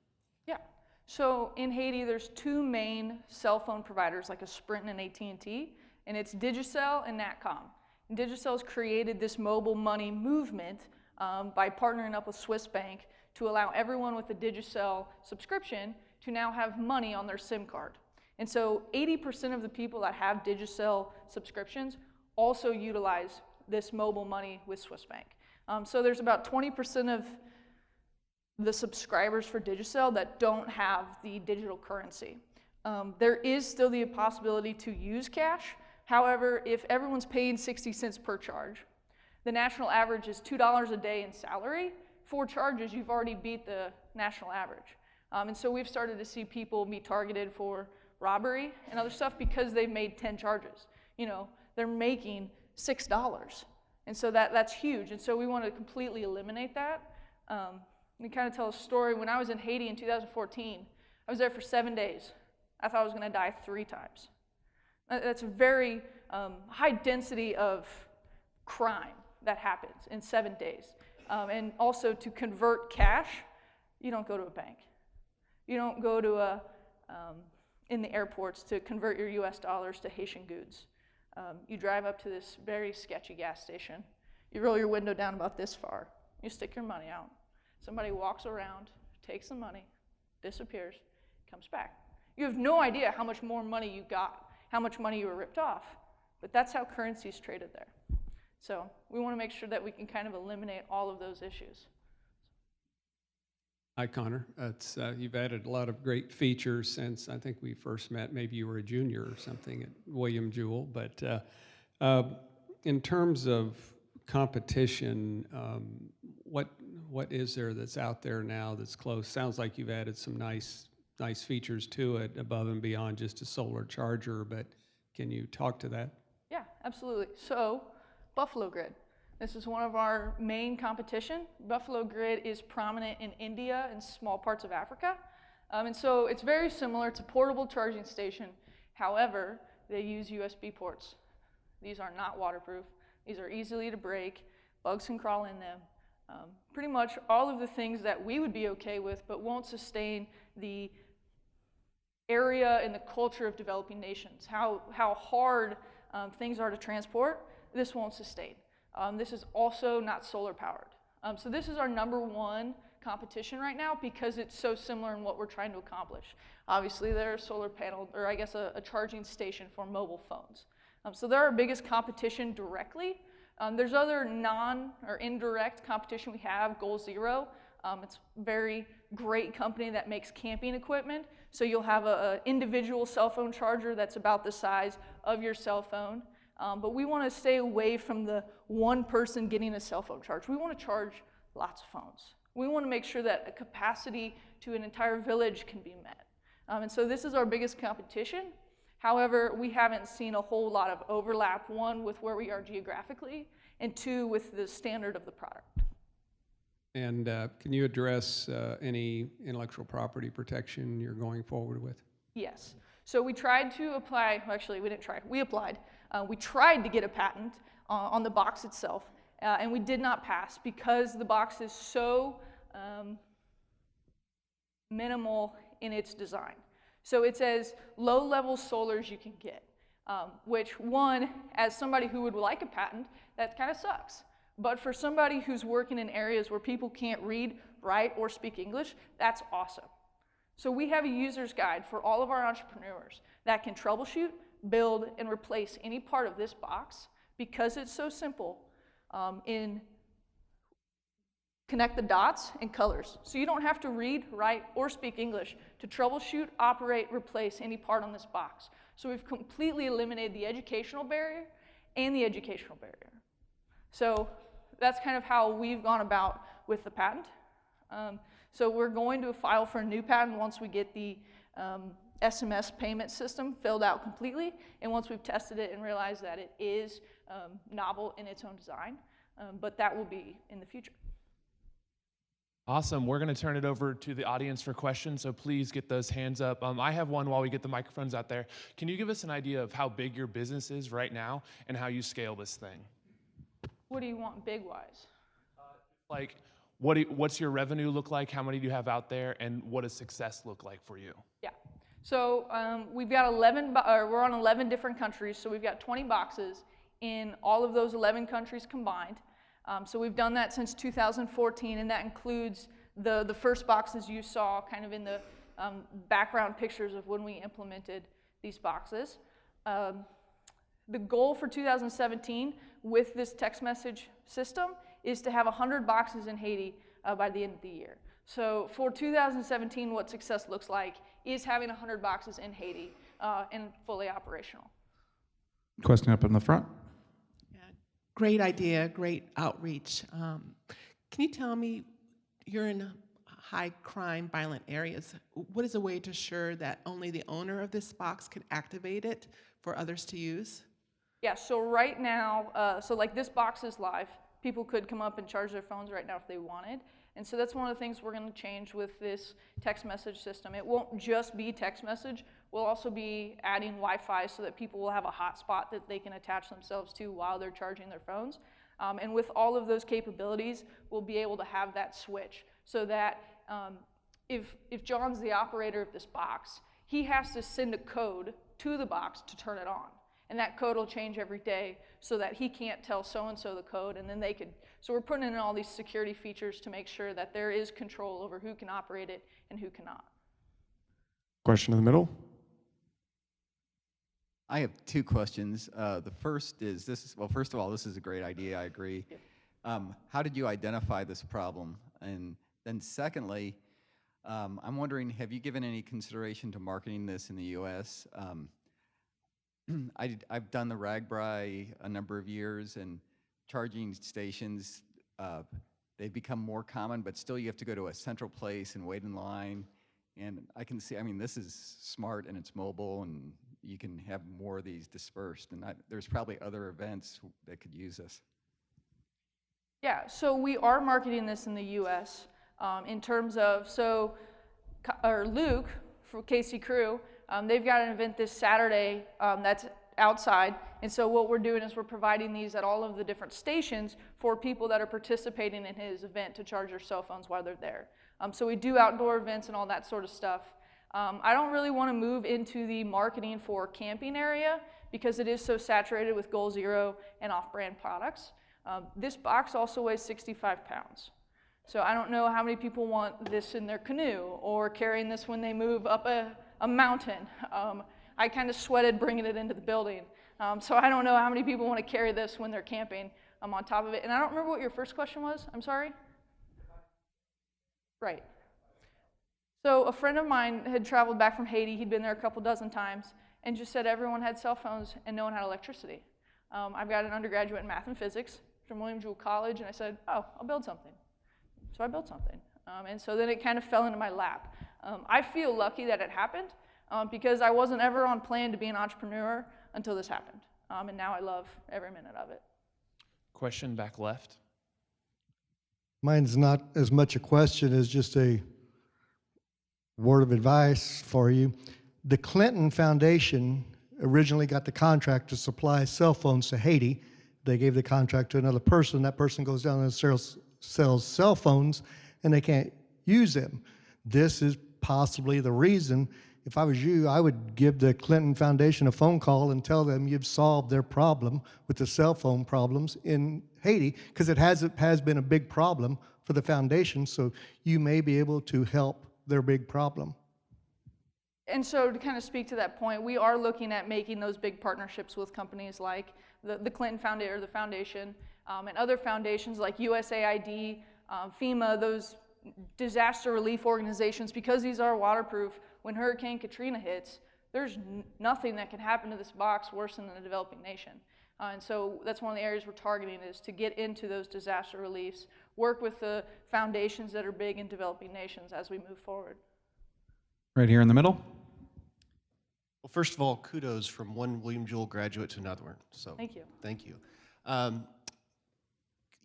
Yeah. So in Haiti, there's 2 main cell phone providers, like a Sprint and an AT&T, and it's Digicel and Natcom. And Digicel's created this mobile money movement by partnering up with Swiss Bank to allow everyone with a Digicel subscription to now have money on their SIM card. And so 80% of the people that have Digicel subscriptions also utilize this mobile money with Swiss Bank. So there's about 20% of the subscribers for Digicel that don't have the digital currency. There is still the possibility to use cash. However, if everyone's paying 60 cents per charge, the national average is $2 a day in salary. 4 charges, you've already beat the national average. And so we've started to see people be targeted for robbery and other stuff because they've made 10 charges. They're making $6. And so that's huge. And so we want to completely eliminate that. We kind of tell a story. When I was in Haiti in 2014, I was there for 7 days. I thought I was going to die 3 times. That's a very high density of crime that happens in 7 days. And also to convert cash, you don't go to a bank. You don't go to in the airports to convert your US dollars to Haitian goods. You drive up to this very sketchy gas station. You roll your window down about this far. You stick your money out. Somebody walks around, takes the money, disappears, comes back. You have no idea how much more money you got, how much money you were ripped off, but that's how currency is traded there. So we want to make sure that we can kind of eliminate all of those issues. Hi, Connor. You've added a lot of great features since I think we first met. Maybe you were a junior or something at William Jewell. But in terms of competition, what is there that's out there now that's close? Sounds like you've added some nice features to it above and beyond just a solar charger. But can you talk to that? Yeah, absolutely. So, Buffalo Grid. This is one of our main competition. Buffalo Grid is prominent in India and small parts of Africa. And so it's very similar. It's a portable charging station. However, they use USB ports. These are not waterproof. These are easily to break. Bugs can crawl in them. Pretty much all of the things that we would be okay with, but won't sustain the area and the culture of developing nations. How hard things are to transport, this won't sustain. This is also not solar powered. So this is our #1 competition right now because it's so similar in what we're trying to accomplish. Obviously, they're a solar panel, or I guess a charging station for mobile phones. So they're our biggest competition directly. There's other or indirect competition we have, Goal Zero. It's a very great company that makes camping equipment. So you'll have an individual cell phone charger that's about the size of your cell phone. But we want to stay away from the one person getting a cell phone charge. We want to charge lots of phones. We want to make sure that a capacity to an entire village can be met. And so this is our biggest competition. However, we haven't seen a whole lot of overlap, one, with where we are geographically, and two, with the standard of the product. And can you address any intellectual property protection you're going forward with? Yes. So we tried to apply, actually we didn't try, we applied. We tried to get a patent on the box itself, and we did not pass because the box is so minimal in its design. So it's as low-level solar as you can get, which one, as somebody who would like a patent, that kind of sucks. But for somebody who's working in areas where people can't read, write, or speak English, that's awesome. So we have a user's guide for all of our entrepreneurs that can troubleshoot, build, and replace any part of this box because it's so simple in connect the dots and colors. So you don't have to read, write, or speak English to troubleshoot, operate, replace any part on this box. So we've completely eliminated the educational barrier and the educational barrier. So that's kind of how we've gone about with the patent. So we're going to file for a new patent once we get the SMS payment system filled out completely, and once we've tested it and realized that it is novel in its own design, but that will be in the future. Awesome. We're going to turn it over to the audience for questions, so please get those hands up. I have one while we get the microphones out there. Can you give us an idea of how big your business is right now and how you scale this thing? What do you want big-wise? Like, what's your revenue look like? How many do you have out there? And what does success look like for you? Yeah. So we've got we're on 11 different countries, so we've got 20 boxes in all of those 11 countries combined. So we've done that since 2014, and that includes the first boxes you saw kind of in the background pictures of when we implemented these boxes. The goal for 2017 with this text message system is to have 100 boxes in Haiti by the end of the year. So for 2017, what success looks like is having 100 boxes in Haiti and fully operational. Question up in the front. Yeah, great idea, great outreach. Can you tell me, you're in high crime, violent areas. What is a way to ensure that only the owner of this box can activate it for others to use? Yeah, so right now, so like this box is live. People could come up and charge their phones right now if they wanted. And so that's one of the things we're going to change with this text message system. It won't just be text message. We'll also be adding Wi-Fi so that people will have a hotspot that they can attach themselves to while they're charging their phones. And with all of those capabilities, we'll be able to have that switch so that if John's the operator of this box, he has to send a code to the box to turn it on. And that code will change every day so that he can't tell so-and-so the code, and then they could. So we're putting in all these security features to make sure that there is control over who can operate it and who cannot. Question in the middle. I have two questions. The first is, well, first of all, this is a great idea, I agree. How did you identify this problem? And then secondly, I'm wondering, have you given any consideration to marketing this in the U.S.? I've done the RAGBRAI a number of years, and charging stations, they've become more common, but still you have to go to a central place and wait in line. And I can see, I mean, this is smart and it's mobile, and you can have more of these dispersed. And there's probably other events that could use this. Yeah, so we are marketing this in the U.S. In terms of, Luke, for KC Crew, they've got an event this Saturday that's outside. And so what we're doing is we're providing these at all of the different stations for people that are participating in his event to charge their cell phones while they're there. So we do outdoor events and all that sort of stuff. I don't really want to move into the marketing for camping area because it is so saturated with Goal Zero and off-brand products. This box also weighs 65 pounds. So I don't know how many people want this in their canoe or carrying this when they move up a mountain. I kind of sweated bringing it into the building. So I don't know how many people want to carry this when they're camping on top of it. And I don't remember what your first question was. I'm sorry? Right. So a friend of mine had traveled back from Haiti. He'd been there a couple dozen times and just said everyone had cell phones and no one had electricity. I've got an undergraduate in math and physics from William Jewell College, and I said, oh, I'll build something. So I built something. And so then it kind of fell into my lap. I feel lucky that it happened because I wasn't ever on plan to be an entrepreneur until this happened. And now I love every minute of it. Question back left. Mine's not as much a question as just a word of advice for you. The Clinton Foundation originally got the contract to supply cell phones to Haiti. They gave the contract to another person. That person goes down and sells cell phones, and they can't use them. This is possibly the reason. If I was you, I would give the Clinton Foundation a phone call and tell them you've solved their problem with the cell phone problems in Haiti, because it has been a big problem for the foundation, so you may be able to help their big problem. And so to kind of speak to that point, we are looking at making those big partnerships with companies like the Clinton Foundation, or the foundation, and other foundations like USAID, FEMA, those disaster relief organizations, because these are waterproof. When Hurricane Katrina hits, there's nothing that can happen to this box worse than in a developing nation. And so that's one of the areas we're targeting, is to get into those disaster reliefs, work with the foundations that are big in developing nations as we move forward. Right here in the middle. Well, first of all, kudos from one William Jewell graduate to another one. So thank you. Thank you.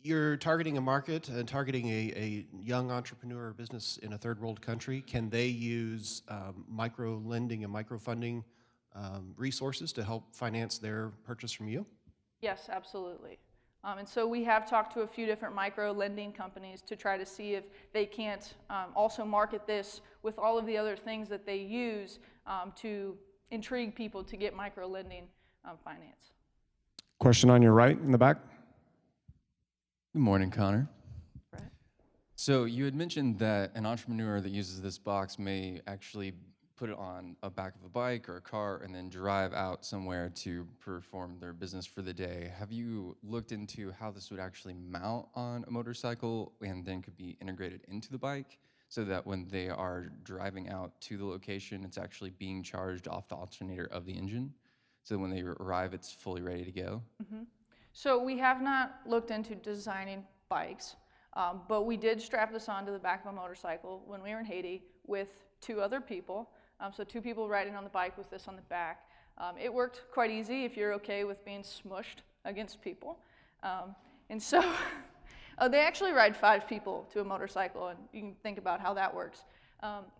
You're targeting a market and targeting a young entrepreneur or business in a third world country. Can they use micro lending and micro funding resources to help finance their purchase from you? Yes, absolutely. And so we have talked to a few different micro lending companies to try to see if they can't also market this with all of the other things that they use to intrigue people to get micro lending finance. Question on your right in the back. Good morning, Connor. So you had mentioned that an entrepreneur that uses this box may actually put it on a back of a bike or a car and then drive out somewhere to perform their business for the day. Have you looked into how this would actually mount on a motorcycle and then could be integrated into the bike so that when they are driving out to the location, it's actually being charged off the alternator of the engine? So when they arrive, it's fully ready to go? Mm-hmm. So we have not looked into designing bikes, but we did strap this onto the back of a motorcycle when we were in Haiti with 2 other people. So 2 people riding on the bike with this on the back. It worked quite easy if you're okay with being smushed against people. And so they actually ride 5 people to a motorcycle, and you can think about how that works.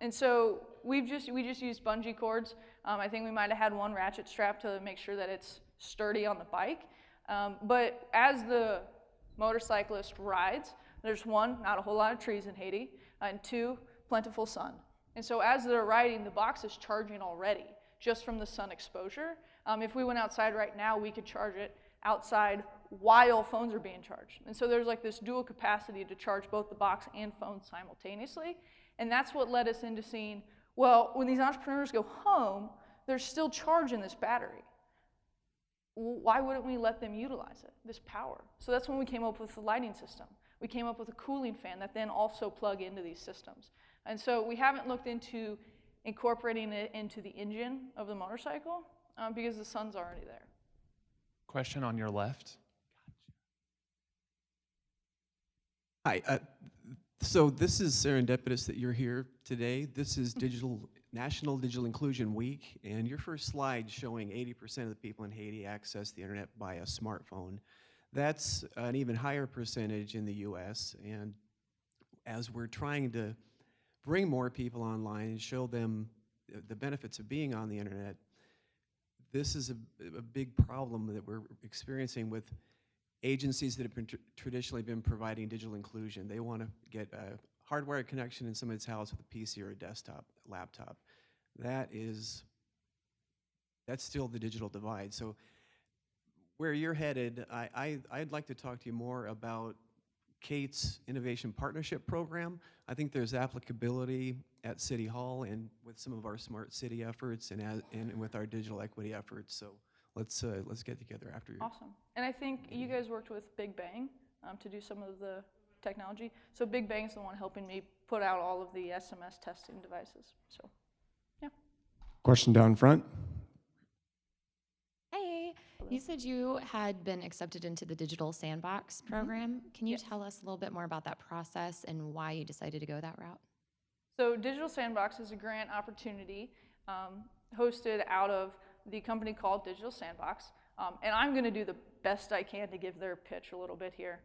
And so we just used bungee cords. I think we might have had 1 ratchet strap to make sure that it's sturdy on the bike. But as the motorcyclist rides, there's 1, not a whole lot of trees in Haiti, and 2, plentiful sun. And so as they're riding, the box is charging already, just from the sun exposure. If we went outside right now, we could charge it outside while phones are being charged. And so there's like this dual capacity to charge both the box and phones simultaneously. And that's what led us into seeing, well, when these entrepreneurs go home, they're still charging this battery. Why wouldn't we let them utilize it, this power? So that's when we came up with the lighting system. We came up with a cooling fan that then also plug into these systems. And so we haven't looked into incorporating it into the engine of the motorcycle because the sun's already there. Question on your left. Hi. So this is serendipitous that you're here today. This is National Digital Inclusion Week, and your first slide showing 80% of the people in Haiti access the internet by a smartphone. That's an even higher percentage in the US, and as we're trying to bring more people online and show them the benefits of being on the internet, this is a big problem that we're experiencing with agencies that have traditionally been providing digital inclusion. They want to get a hardwired connection in somebody's house with a PC or a desktop, laptop. That's still the digital divide. So where you're headed, I'd like to talk to you more about Kate's Innovation Partnership Program. I think there's applicability at City Hall and with some of our smart city efforts and with our digital equity efforts. So let's get together after you. Awesome. And I think you guys worked with Big Bang to do some of the technology. So Big Bang is the one helping me put out all of the SMS testing devices. So, yeah. Question down front. Hey, you said you had been accepted into the Digital Sandbox program. Can you tell us a little bit more about that process and why you decided to go that route? So Digital Sandbox is a grant opportunity hosted out of the company called Digital Sandbox. And I'm going to do the best I can to give their pitch a little bit here.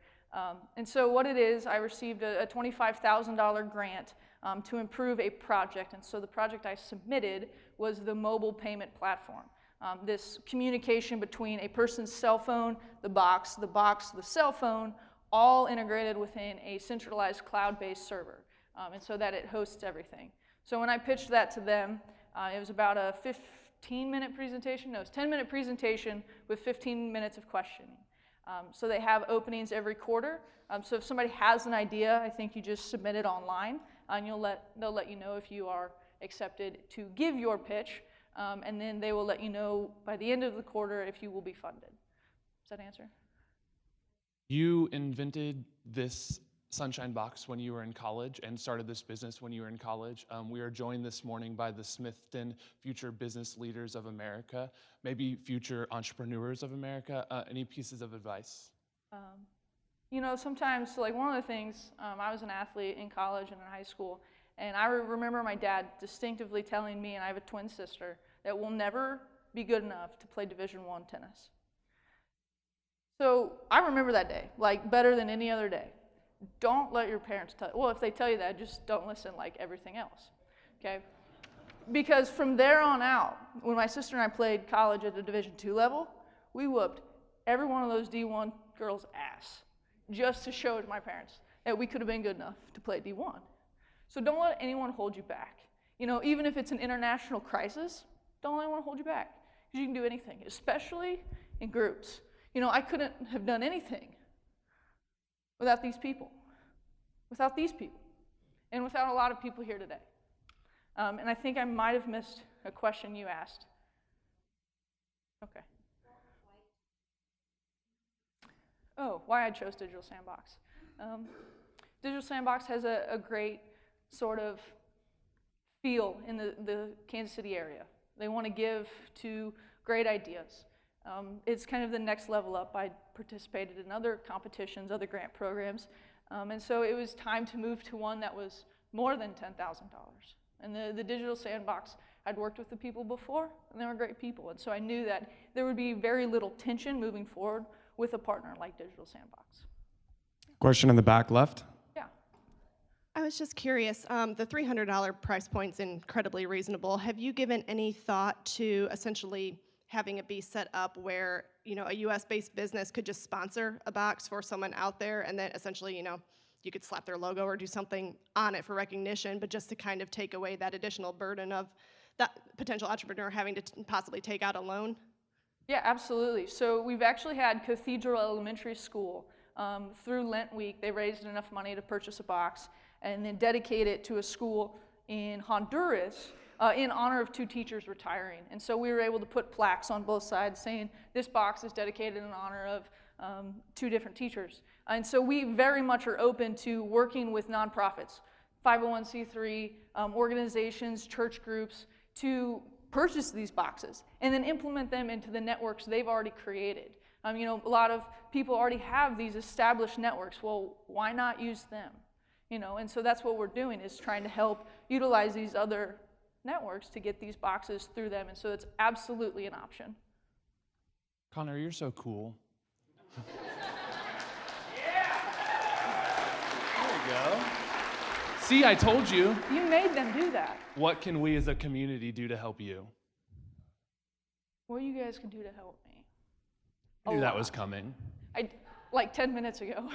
And so what it is, I received a $25,000 grant to improve a project. And so the project I submitted was the mobile payment platform. This communication between a person's cell phone, the box, the cell phone, all integrated within a centralized cloud-based server. And so that it hosts everything. So when I pitched that to them, it was about a 15-minute presentation. No, it was a 10-minute presentation with 15 minutes of questioning. So they have openings every quarter. So if somebody has an idea, I think you just submit it online, and they'll let you know if you are accepted to give your pitch, and then they will let you know by the end of the quarter if you will be funded. Does that answer? You invented this Sunshine Box when you were in college and started this business when you were in college. We are joined this morning by the Smithton Future Business Leaders of America, maybe future entrepreneurs of America. Any pieces of advice? You know, sometimes, like one of the things, I was an athlete in college and in high school, and I remember my dad distinctively telling me, and I have a twin sister, that we'll never be good enough to play Division I tennis. So I remember that day, like better than any other day. Don't let your parents tell you. Well, if they tell you that, just don't listen like everything else, okay? Because from there on out, when my sister and I played college at the Division II level, we whooped every one of those D1 girls' ass just to show to my parents that we could have been good enough to play D1. So don't let anyone hold you back. You know, even if it's an international crisis, don't let anyone hold you back. Because you can do anything, especially in groups. You know, I couldn't have done anything without these people, and without a lot of people here today. And I think I might have missed a question you asked. Okay. Oh, why I chose Digital Sandbox. Digital Sandbox has a great sort of feel in the Kansas City area. They want to give to great ideas. It's kind of the next level up. I participated in other competitions, other grant programs, and so it was time to move to one that was more than $10,000. And the Digital Sandbox, I'd worked with the people before, and they were great people, and so I knew that there would be very little tension moving forward with a partner like Digital Sandbox. Question in the back left. Yeah. I was just curious, the $300 price point's incredibly reasonable. Have you given any thought to essentially having it be set up where, you know, a US-based business could just sponsor a box for someone out there, and then essentially, you know, you could slap their logo or do something on it for recognition, but just to kind of take away that additional burden of that potential entrepreneur having to possibly take out a loan? Yeah, absolutely. So we've actually had Cathedral Elementary School, through Lent Week, they raised enough money to purchase a box and then dedicate it to a school in Honduras in honor of 2 teachers retiring. And so we were able to put plaques on both sides saying this box is dedicated in honor of 2 different teachers. And so we very much are open to working with nonprofits. 501c3 organizations, church groups to purchase these boxes and then implement them into the networks they've already created. You know, a lot of people already have these established networks. Well, why not use them? You know, and so that's what we're doing, is trying to help utilize these other networks to get these boxes through them. And so it's absolutely an option. Connor, you're so cool. There you go. See, I told you. You made them do that. What can we as a community do to help you? What you guys can do to help me? I knew that was coming. Like 10 minutes ago.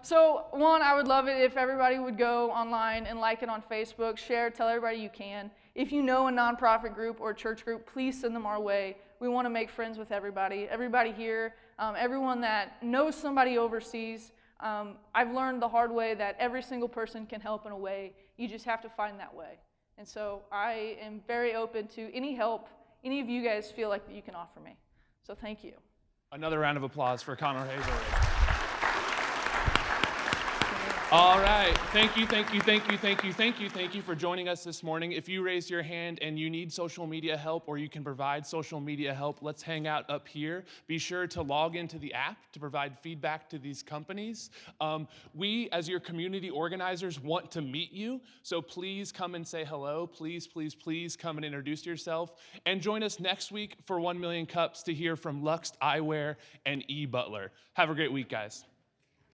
So one, I would love it if everybody would go online and like it on Facebook, share, tell everybody you can. If you know a nonprofit group or church group, please send them our way. We want to make friends with everybody. Everybody here, everyone that knows somebody overseas. I've learned the hard way that every single person can help in a way. You just have to find that way. And so I am very open to any help any of you guys feel like that you can offer me. So thank you. Another round of applause for Connor Hazelwood. All right, thank you for joining us this morning. If you raised your hand and you need social media help or you can provide social media help, let's hang out up here. Be sure to log into the app to provide feedback to these companies. We, as your community organizers, want to meet you, so please come and say hello. Please come and introduce yourself. And join us next week for 1 Million Cups to hear from Luxt Eyewear and E. Butler. Have a great week, guys.